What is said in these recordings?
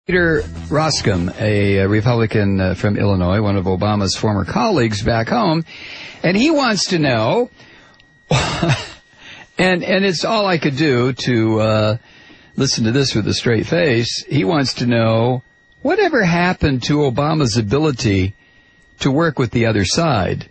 Peter Roskam, a Republican from Illinois, one of Obama's former colleagues back home, and he wants to know, and it's all I could do to listen to this with a straight face. He wants to know, whatever happened to Obama's ability to work with the other side?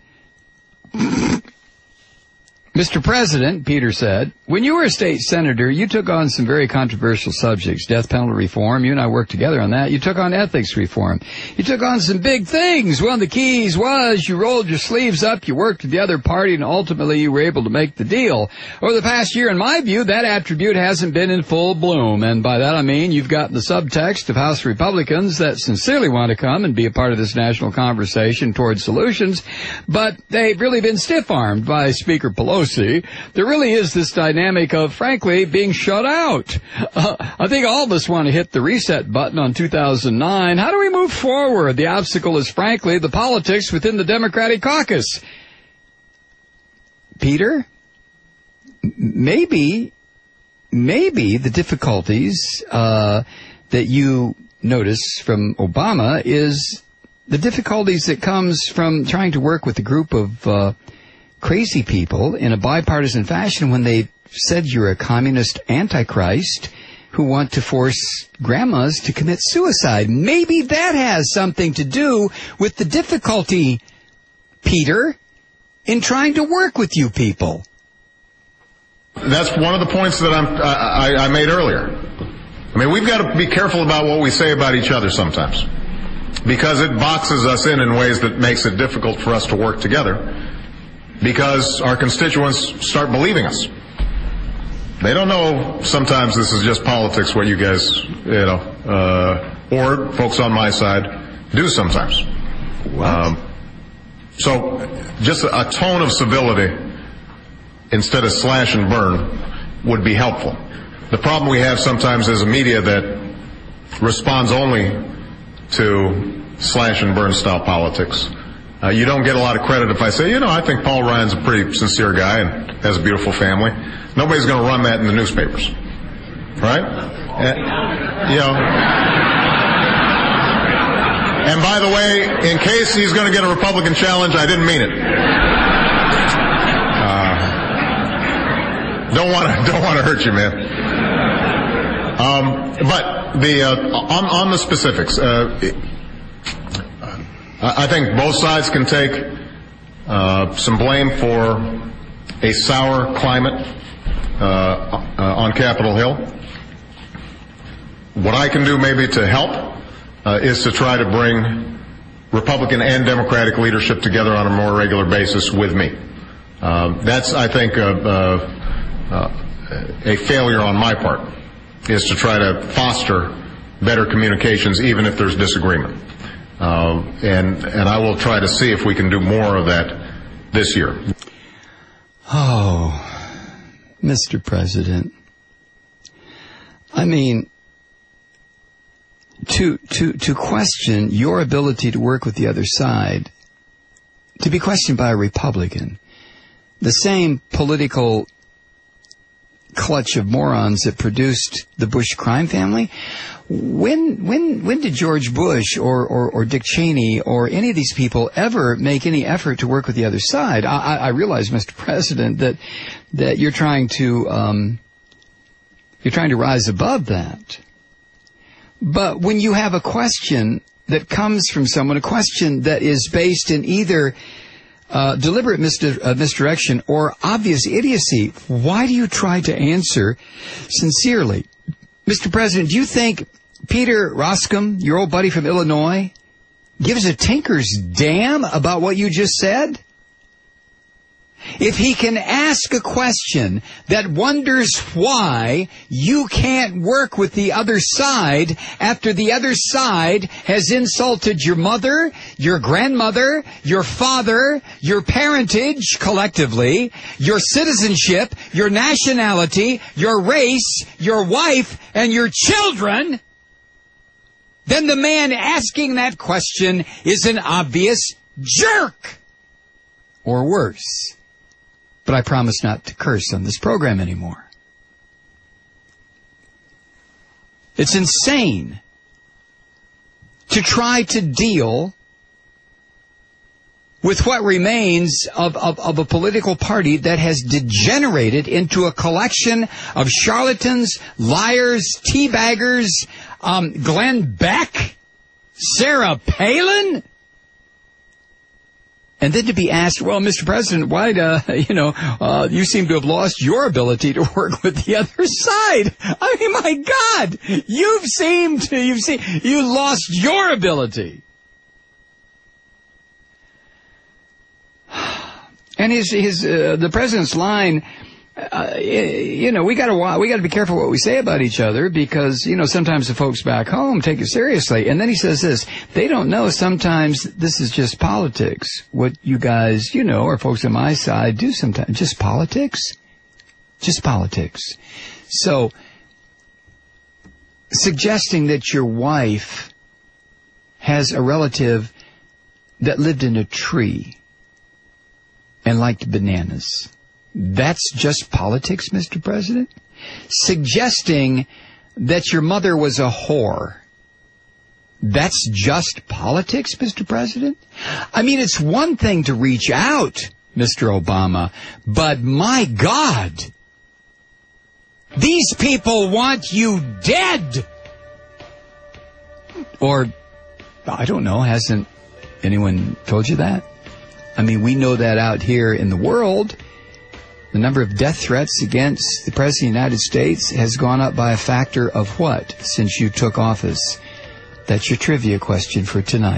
Mr. President, Peter said, when you were a state senator, you took on some very controversial subjects, death penalty reform. You and I worked together on that. You took on ethics reform. You took on some big things. One of the keys was you rolled your sleeves up, you worked with the other party, and ultimately you were able to make the deal. Over the past year, in my view, that attribute hasn't been in full bloom. And by that I mean you've got the subtext of House Republicans that sincerely want to come and be a part of this national conversation towards solutions, but they've really been stiff-armed by Speaker Pelosi. There really is this dynamic of, frankly, being shut out. I think all of us want to hit the reset button on 2009. How do we move forward? The obstacle is, frankly, the politics within the Democratic caucus. Peter, maybe the difficulties that you notice from Obama is the difficulties that comes from trying to work with a group of crazy people in a bipartisan fashion when they said you're a communist antichrist who want to force grandmas to commit suicide. Maybe that has something to do with the difficulty, Peter, in trying to work with you people. That's one of the points that I made earlier. I mean, we've got to be careful about what we say about each other sometimes, because it boxes us in ways that makes it difficult for us to work together. Because our constituents start believing us. They don't know sometimes this is just politics, what you guys, or folks on my side do sometimes. So just a tone of civility instead of slash and burn would be helpful. The problem we have sometimes is a media that responds only to slash and burn style politics. You don't get a lot of credit if I say, I think Paul Ryan's a pretty sincere guy and has a beautiful family. Nobody's going to run that in the newspapers, right? And by the way, in case he's going to get a Republican challenge, I didn't mean it. Don't want to hurt you, man. But on the specifics. I think both sides can take some blame for a sour climate on Capitol Hill. What I can do maybe to help is to try to bring Republican and Democratic leadership together on a more regular basis with me. That's, I think, a failure on my part, is to try to foster better communications even if there's disagreement. And I will try to see if we can do more of that this year. Oh, Mr. President. I mean, to question your ability to work with the other side, to be questioned by a Republican, the same political clutch of morons that produced the Bush crime family. When did George Bush or Dick Cheney or any of these people ever make any effort to work with the other side? I realize, Mr. President, that you're trying to rise above that. But when you have a question that comes from someone, a question that is based in either deliberate misdirection or obvious idiocy, why do you try to answer sincerely? Mr. President, do you think Peter Roskam, your old buddy from Illinois, gives a tinker's damn about what you just said? If he can ask a question that wonders why you can't work with the other side after the other side has insulted your mother, your grandmother, your father, your parentage collectively, your citizenship, your nationality, your race, your wife, and your children, then the man asking that question is an obvious jerk. Or worse. But I promise not to curse on this program anymore. It's insane to try to deal with what remains of a political party that has degenerated into a collection of charlatans, liars, teabaggers, Glenn Beck, Sarah Palin? And then to be asked, well, Mr. President, why, you seem to have lost your ability to work with the other side. I mean, my God, you lost your ability. And the president's line, we got to be careful what we say about each other because, sometimes the folks back home take it seriously. And then he says this, they don't know sometimes this is just politics. What you guys, or folks on my side do sometimes. Just politics? Just politics. So, suggesting that your wife has a relative that lived in a tree and liked bananas. That's just politics, Mr. President? Suggesting that your mother was a whore. That's just politics, Mr. President? I mean, it's one thing to reach out, Mr. Obama, but my God, these people want you dead. Or, I don't know, hasn't anyone told you that? I mean, we know that out here in the world. The number of death threats against the President of the United States has gone up by a factor of what since you took office? That's your trivia question for tonight.